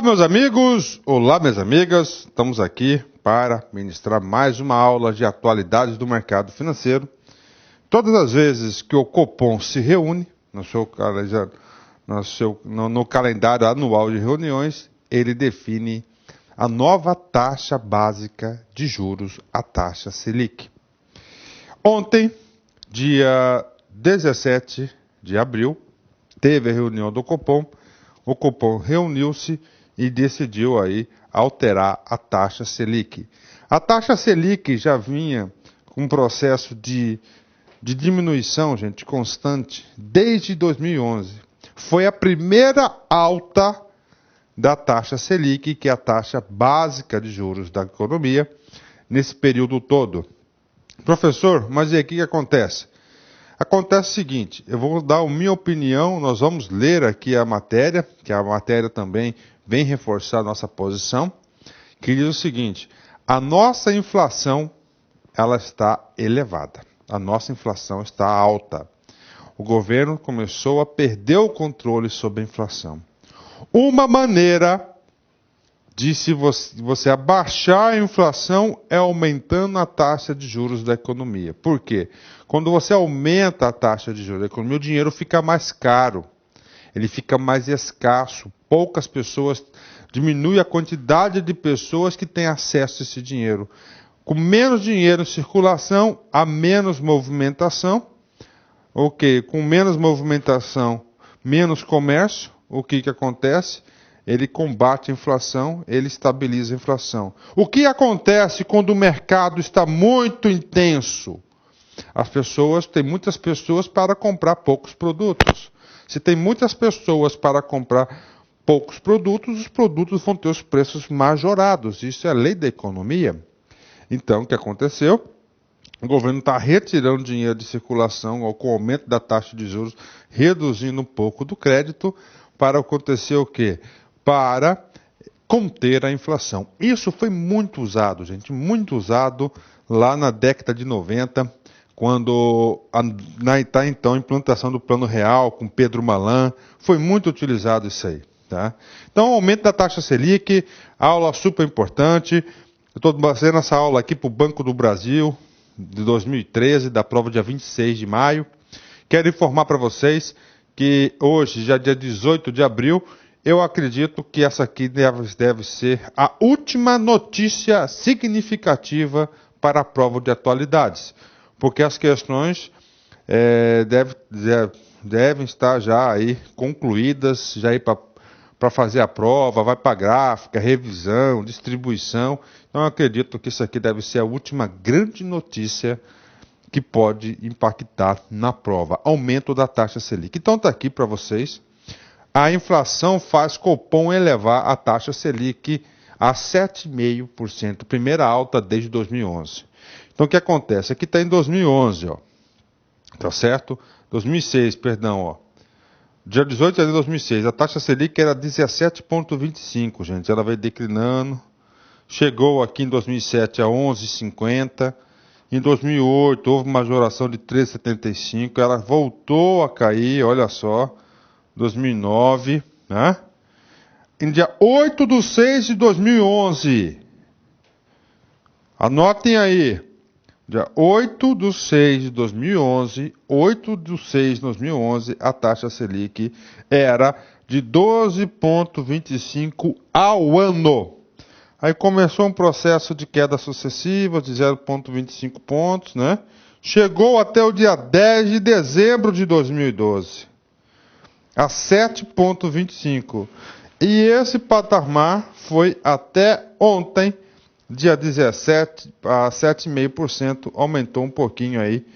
Olá, meus amigos! Olá, minhas amigas! Estamos aqui para ministrar mais uma aula de atualidades do mercado financeiro. Todas as vezes que o Copom se reúne no calendário anual de reuniões, ele define a nova taxa básica de juros, a taxa Selic. Ontem, dia 17 de abril, teve a reunião do Copom. O Copom reuniu-se e decidiu aí alterar a taxa Selic. A taxa Selic já vinha com um processo de diminuição, gente, constante, desde 2011. Foi a primeira alta da taxa Selic, que é a taxa básica de juros da economia, nesse período todo. Professor, mas e aí o que acontece? Acontece o seguinte, eu vou dar a minha opinião, nós vamos ler aqui a matéria, que a matéria também vem reforçar a nossa posição, que diz o seguinte: a nossa inflação, ela está elevada, a nossa inflação está alta. O governo começou a perder o controle sobre a inflação. Uma maneira de você abaixar a inflação é aumentando a taxa de juros da economia. Por quê? Quando você aumenta a taxa de juros da economia, o dinheiro fica mais caro, ele fica mais escasso. Poucas pessoas, diminui a quantidade de pessoas que têm acesso a esse dinheiro. Com menos dinheiro em circulação, há menos movimentação. Ok, com menos movimentação, menos comércio. O que acontece? Ele combate a inflação, ele estabiliza a inflação. O que acontece quando o mercado está muito intenso? Tem muitas pessoas para comprar poucos produtos. Se tem muitas pessoas para comprar poucos produtos, os produtos vão ter os preços majorados. Isso é a lei da economia. Então, o que aconteceu? O governo está retirando dinheiro de circulação com o aumento da taxa de juros, reduzindo um pouco do crédito, para acontecer o quê? Para conter a inflação. Isso foi muito usado, gente, muito usado lá na década de 90, quando está então a implantação do Plano Real com Pedro Malan, foi muito utilizado isso aí. Tá? Então, o aumento da taxa Selic, aula super importante. Eu estou fazendo essa aula aqui para o Banco do Brasil, de 2013, da prova dia 26 de maio. Quero informar para vocês que hoje, já dia 18 de abril, eu acredito que essa aqui deve ser a última notícia significativa para a prova de atualidades, porque as questões devem estar já aí concluídas, já ir para fazer a prova, vai para a gráfica, revisão, distribuição. Então eu acredito que isso aqui deve ser a última grande notícia que pode impactar na prova, aumento da taxa Selic. Então está aqui para vocês. A inflação faz Copom elevar a taxa Selic a 7,5%, primeira alta desde 2011. Então o que acontece? Aqui está em 2011, ó. Tá certo? 2006, perdão, ó. Dia 18 de abril de 2006, a taxa Selic era 17,25, gente. Ela veio declinando. Chegou aqui em 2007 a 11,50. Em 2008 houve uma majoração de 13,75. Ela voltou a cair, olha só. 2009, né? Em dia 8 de 6 de 2011. Anotem aí. Dia 8 de 6 de 2011, 8 de 6 de 2011, a taxa Selic era de 12,25 ao ano. Aí começou um processo de queda sucessiva de 0,25 pontos, né? Chegou até o dia 10 de dezembro de 2012, a 7,25. E esse patamar foi até ontem, dia 17, a 7,5%, aumentou um pouquinho aí.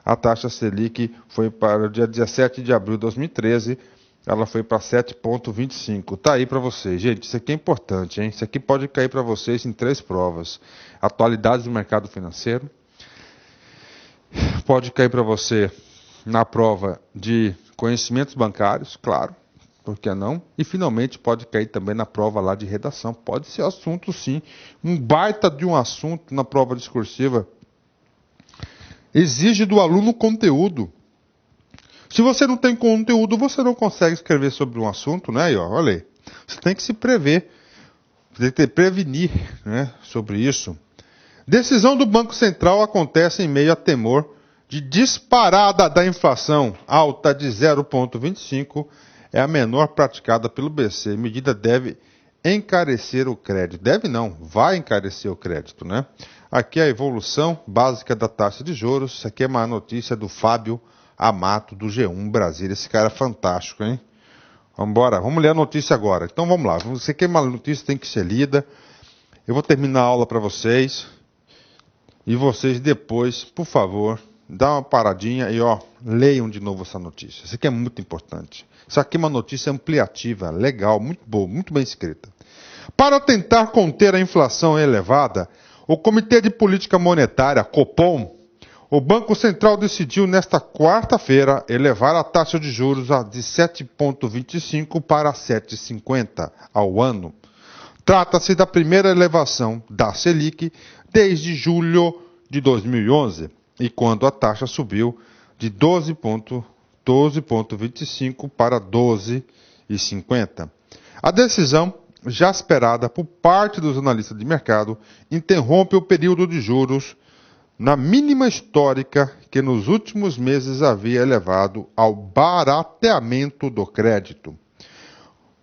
A taxa Selic foi para o dia 17 de abril de 2013, ela foi para 7,25. Tá aí para vocês. Gente, isso aqui é importante, hein? Isso aqui pode cair para vocês em 3 provas. Atualidades do mercado financeiro. Pode cair para você na prova de conhecimentos bancários, claro. Por que não? E finalmente pode cair também na prova lá de redação. Pode ser assunto sim. Um baita de um assunto na prova discursiva. Exige do aluno conteúdo. Se você não tem conteúdo, você não consegue escrever sobre um assunto, né? Aí, ó, olha aí. Você tem que se prever, tem que prevenir, né, sobre isso. Decisão do Banco Central acontece em meio a temor de disparada da inflação. Alta de 0,25 é a menor praticada pelo BC. Medida deve encarecer o crédito. Deve não, vai encarecer o crédito, né? Aqui é a evolução básica da taxa de juros. Isso aqui é uma notícia do Fábio Amato, do G1 Brasília. Esse cara é fantástico, hein? Vamos embora, vamos ler a notícia agora. Então vamos lá, você quer uma notícia, tem que ser lida. Eu vou terminar a aula para vocês. E vocês depois, por favor, dá uma paradinha e leiam de novo essa notícia. Isso aqui é muito importante. Isso aqui é uma notícia ampliativa, legal, muito boa, muito bem escrita. Para tentar conter a inflação elevada, o Comitê de Política Monetária, Copom, o Banco Central decidiu nesta quarta-feira elevar a taxa de juros de 7,25 para 7,50 ao ano. Trata-se da primeira elevação da Selic desde julho de 2011, e quando a taxa subiu de 12,25 para 12,50. A decisão, já esperada por parte dos analistas de mercado, interrompe o período de juros na mínima histórica que nos últimos meses havia levado ao barateamento do crédito,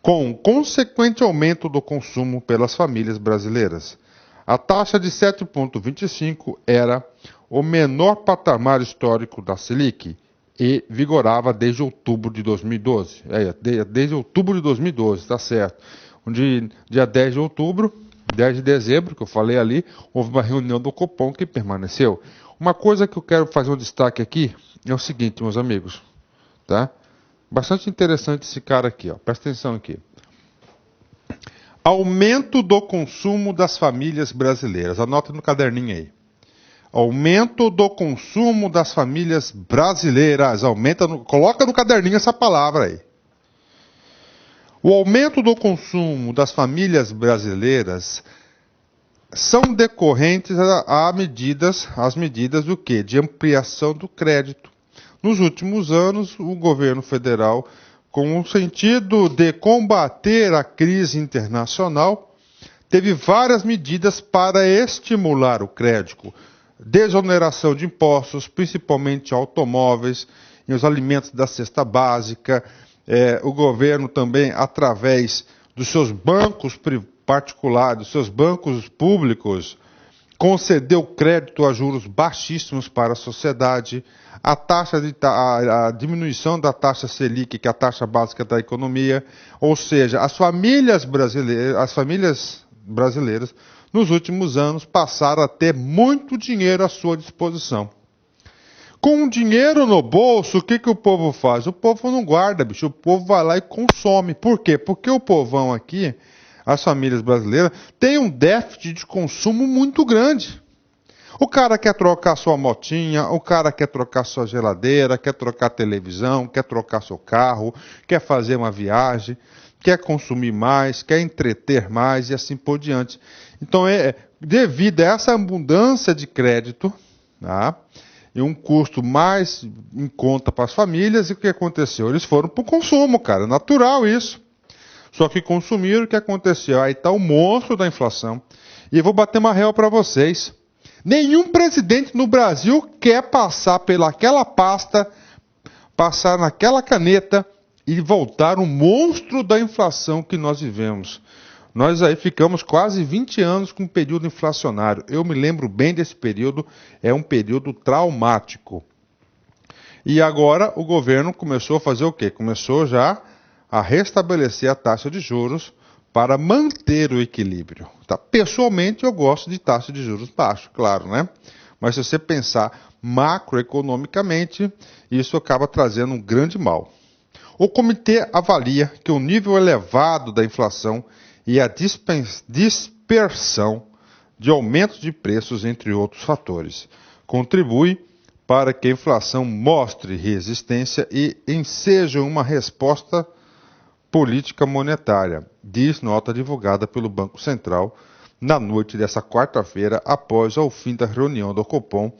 com consequente aumento do consumo pelas famílias brasileiras. A taxa de 7,25 era o menor patamar histórico da Selic e vigorava desde outubro de 2012. Desde outubro de 2012, está certo. Dia 10 de outubro, 10 de dezembro, que eu falei ali, houve uma reunião do Copom que permaneceu. Uma coisa que eu quero fazer um destaque aqui é o seguinte, meus amigos, tá? Bastante interessante esse cara aqui, presta atenção aqui. Aumento do consumo das famílias brasileiras. Anota no caderninho aí. Aumento do consumo das famílias brasileiras. Coloca no caderninho essa palavra aí. O aumento do consumo das famílias brasileiras são decorrentes às medidas do quê? De ampliação do crédito. Nos últimos anos, o governo federal, com o sentido de combater a crise internacional, teve várias medidas para estimular o crédito. Desoneração de impostos, principalmente automóveis e os alimentos da cesta básica. O governo também, através dos seus bancos particulares, dos seus bancos públicos, concedeu crédito a juros baixíssimos para a sociedade. A diminuição da taxa Selic, que é a taxa básica da economia, ou seja, as famílias brasileiras, nos últimos anos, passaram a ter muito dinheiro à sua disposição. Com o dinheiro no bolso, o que o povo faz? O povo não guarda, bicho, o povo vai lá e consome. Por quê? Porque o povão aqui, as famílias brasileiras, têm um déficit de consumo muito grande. O cara quer trocar sua motinha, o cara quer trocar sua geladeira, quer trocar televisão, quer trocar seu carro, quer fazer uma viagem, quer consumir mais, quer entreter mais e assim por diante. Então, devido a essa abundância de crédito, tá, e um custo mais em conta para as famílias, e o que aconteceu? Eles foram para o consumo, cara, natural isso. Só que consumiram, o que aconteceu? Aí está o monstro da inflação. E eu vou bater uma real para vocês. Nenhum presidente no Brasil quer passar pelaquela pasta, passar naquela caneta e voltar o monstro da inflação que nós vivemos. Nós aí ficamos quase 20 anos com um período inflacionário. Eu me lembro bem desse período, é um período traumático. E agora o governo começou a fazer o quê? Começou já a restabelecer a taxa de juros para manter o equilíbrio. Tá? Pessoalmente, eu gosto de taxa de juros baixa, claro, né? Mas se você pensar macroeconomicamente, isso acaba trazendo um grande mal. O comitê avalia que o nível elevado da inflação e a dispersão de aumentos de preços, entre outros fatores, contribui para que a inflação mostre resistência e enseja uma resposta política monetária, diz nota divulgada pelo Banco Central na noite dessa quarta-feira, após o fim da reunião do Copom.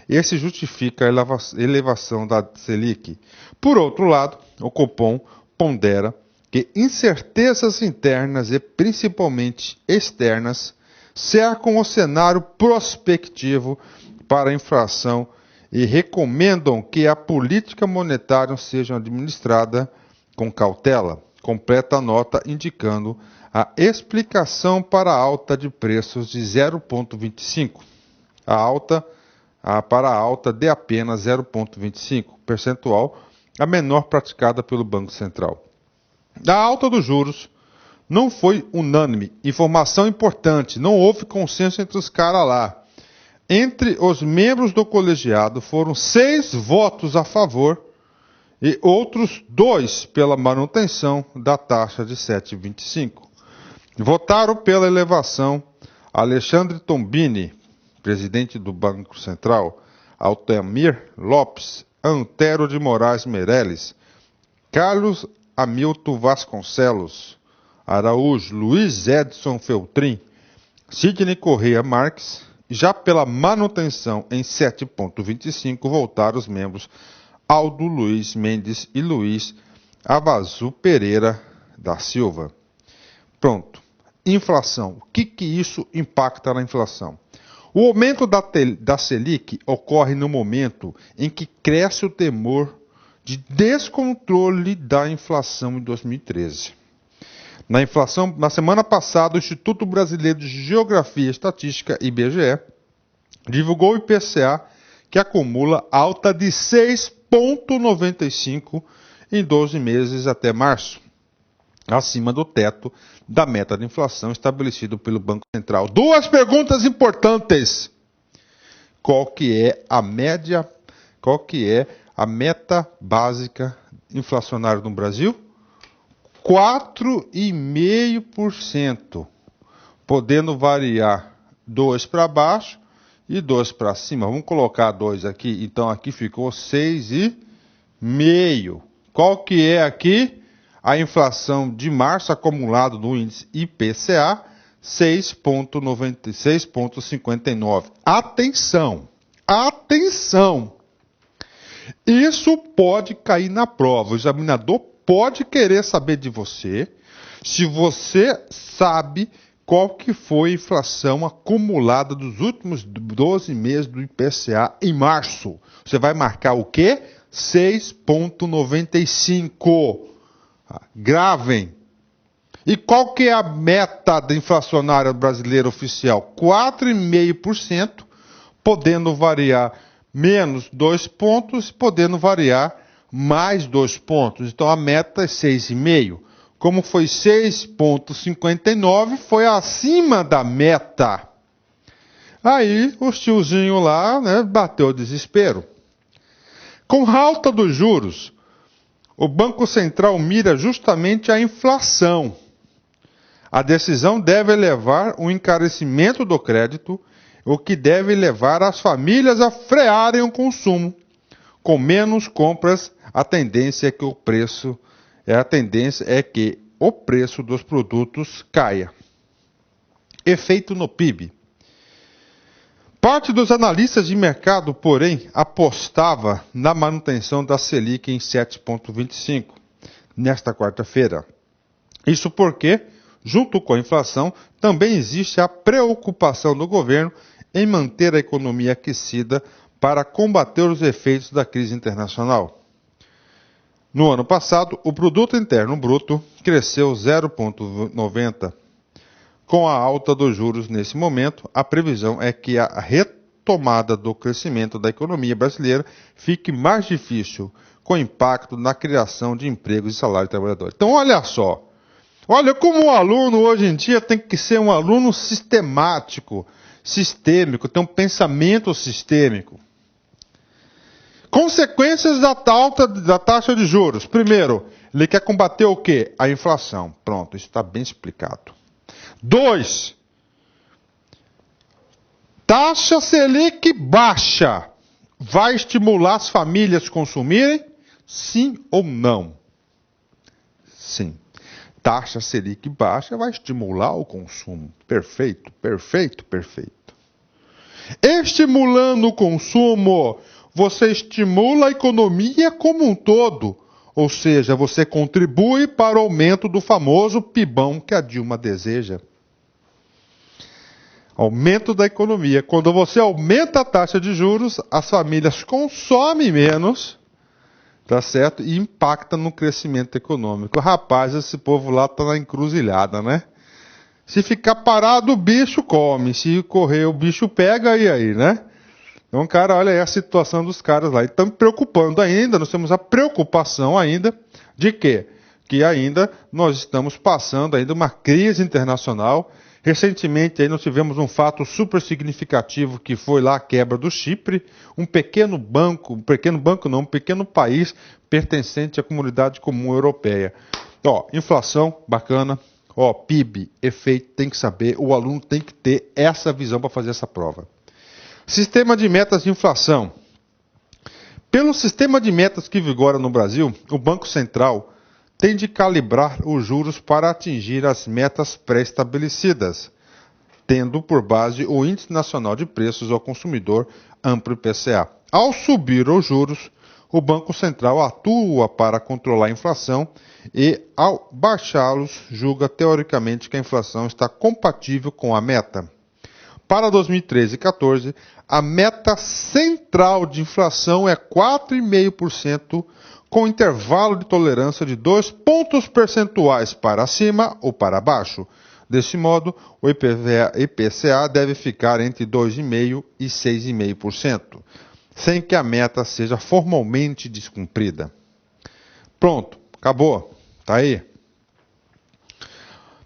Esse justifica a elevação da Selic. Por outro lado, o Copom pondera que incertezas internas e principalmente externas cercam o cenário prospectivo para a inflação e recomendam que a política monetária seja administrada com cautela. Completa a nota indicando a explicação para a alta de preços de 0,25. Para a alta de apenas 0,25 percentual, a menor praticada pelo Banco Central. A alta dos juros não foi unânime. Informação importante, não houve consenso entre os caras lá. Entre os membros do colegiado foram 6 votos a favor e outros 2 pela manutenção da taxa de 7,25. Votaram pela elevação Alexandre Tombini, presidente do Banco Central, Altamir Lopes, Antero de Moraes Meireles, Carlos Hamilton Vasconcelos Araújo, Luiz Edson Feltrin, Sidney Correia Marques. Já pela manutenção em 7,25 votaram os membros Aldo Luiz Mendes e Luiz Avazu Pereira da Silva. Pronto. Inflação. O que isso impacta na inflação? O aumento da Selic ocorre no momento em que cresce o temor de descontrole da inflação em 2013. Na semana passada, o Instituto Brasileiro de Geografia e Estatística, IBGE, divulgou o IPCA, que acumula alta de 6,95 em 12 meses até março, acima do teto da meta de inflação estabelecido pelo Banco Central. 2 perguntas importantes. Qual que é a meta básica inflacionária no Brasil? 4,5%, podendo variar 2 para baixo e 2 para cima. Vamos colocar 2 aqui, então aqui ficou 6,5%. Qual que é aqui a inflação de março acumulado no índice IPCA? 6,59. Atenção! Isso pode cair na prova. O examinador pode querer saber de você se você sabe qual que foi a inflação acumulada dos últimos 12 meses do IPCA em março. Você vai marcar o quê? 6,95. Gravem. E qual que é a meta da inflacionária brasileira oficial? 4,5%, podendo variar menos 2 pontos, podendo variar mais 2 pontos. Então a meta é 6,5. Como foi 6,59, foi acima da meta. Aí os tiozinhos lá, bateu o desespero. Com a alta dos juros, o Banco Central mira justamente a inflação. A decisão deve levar o encarecimento do crédito, o que deve levar as famílias a frearem o consumo. Com menos compras, a tendência é que o preço dos produtos caia. Efeito no PIB. Parte dos analistas de mercado, porém, apostava na manutenção da Selic em 7,25 nesta quarta-feira. Isso porque, junto com a inflação, também existe a preocupação do governo em manter a economia aquecida para combater os efeitos da crise internacional. No ano passado, o Produto Interno Bruto cresceu 0,90%. Com a alta dos juros nesse momento, a previsão é que a retomada do crescimento da economia brasileira fique mais difícil, com impacto na criação de empregos e salário de trabalhadores. Então, olha só. Olha como o aluno hoje em dia tem que ser um aluno sistemático, sistêmico, ter um pensamento sistêmico. Consequências da alta da taxa de juros. Primeiro, ele quer combater o quê? A inflação. Pronto, isso está bem explicado. 2. Taxa Selic baixa. Vai estimular as famílias a consumirem? Sim ou não? Sim. Taxa Selic baixa vai estimular o consumo. Perfeito. Estimulando o consumo, você estimula a economia como um todo. Ou seja, você contribui para o aumento do famoso pibão que a Dilma deseja. Aumento da economia. Quando você aumenta a taxa de juros, as famílias consomem menos, tá certo? E impacta no crescimento econômico. Rapaz, esse povo lá tá na encruzilhada, né? Se ficar parado, o bicho come. Se correr, o bicho pega, e aí, né? Então, cara, olha aí a situação dos caras lá. E estão preocupando ainda, nós temos a preocupação ainda de quê? Que ainda nós estamos passando ainda uma crise internacional. Recentemente aí nós tivemos um fato super significativo que foi lá a quebra do Chipre, um pequeno país pertencente à comunidade comum europeia. Ó, inflação, bacana. Ó, PIB, efeito, tem que saber, o aluno tem que ter essa visão para fazer essa prova. Sistema de metas de inflação. Pelo sistema de metas que vigora no Brasil, o Banco Central tem de calibrar os juros para atingir as metas pré-estabelecidas, tendo por base o Índice Nacional de Preços ao Consumidor, amplo IPCA. Ao subir os juros, o Banco Central atua para controlar a inflação e, ao baixá-los, julga teoricamente que a inflação está compatível com a meta. Para 2013 e 2014, a meta central de inflação é 4,5%, com intervalo de tolerância de 2 pontos percentuais para cima ou para baixo. Desse modo, o IPCA deve ficar entre 2,5% e 6,5%, sem que a meta seja formalmente descumprida. Pronto, acabou. Tá aí.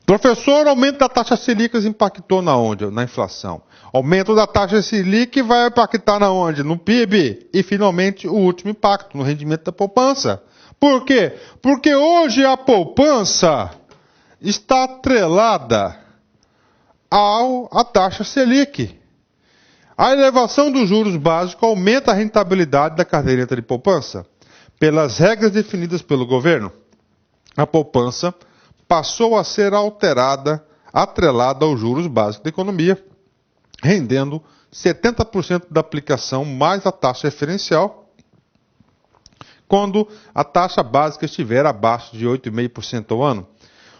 Professor, aumento da taxa Selic impactou na onde? Na inflação. Aumento da taxa Selic vai impactar na onde? No PIB. E, finalmente, o último impacto, no rendimento da poupança. Por quê? Porque hoje a poupança está atrelada à taxa Selic. A elevação dos juros básicos aumenta a rentabilidade da caderneta de poupança. Pelas regras definidas pelo governo, a poupança passou a ser atrelada aos juros básicos da economia, rendendo 70% da aplicação mais a taxa referencial, quando a taxa básica estiver abaixo de 8,5% ao ano.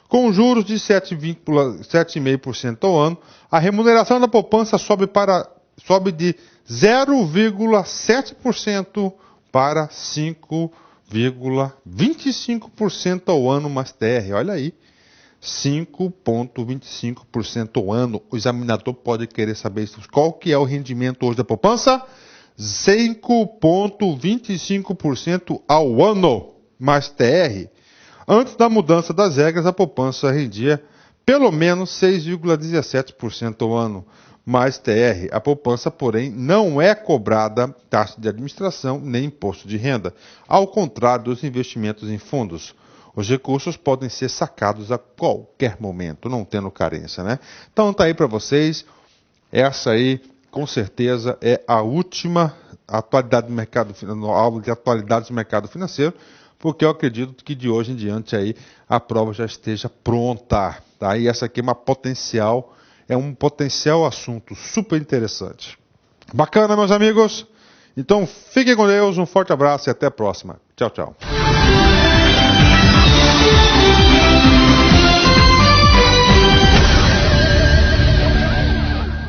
Com juros de 7,5% ao ano, a remuneração da poupança sobe de 0,7% para 5,25% ao ano mais TR. Olha aí, 5,25% ao ano. O examinador pode querer saber isso. Qual que é o rendimento hoje da poupança? 5,25% ao ano mais TR. Antes da mudança das regras, a poupança rendia pelo menos 6,17% ao ano mais TR. A poupança, porém, não é cobrada taxa de administração nem imposto de renda, ao contrário dos investimentos em fundos. Os recursos podem ser sacados a qualquer momento, não tendo carência, né? Então tá aí para vocês. Essa aí, com certeza, é a última atualidade do mercado, aula de atualidades do mercado financeiro, porque eu acredito que de hoje em diante aí a prova já esteja pronta. Tá? E essa aqui é um potencial assunto super interessante. Bacana, meus amigos? Então fiquem com Deus, um forte abraço e até a próxima. Tchau, tchau.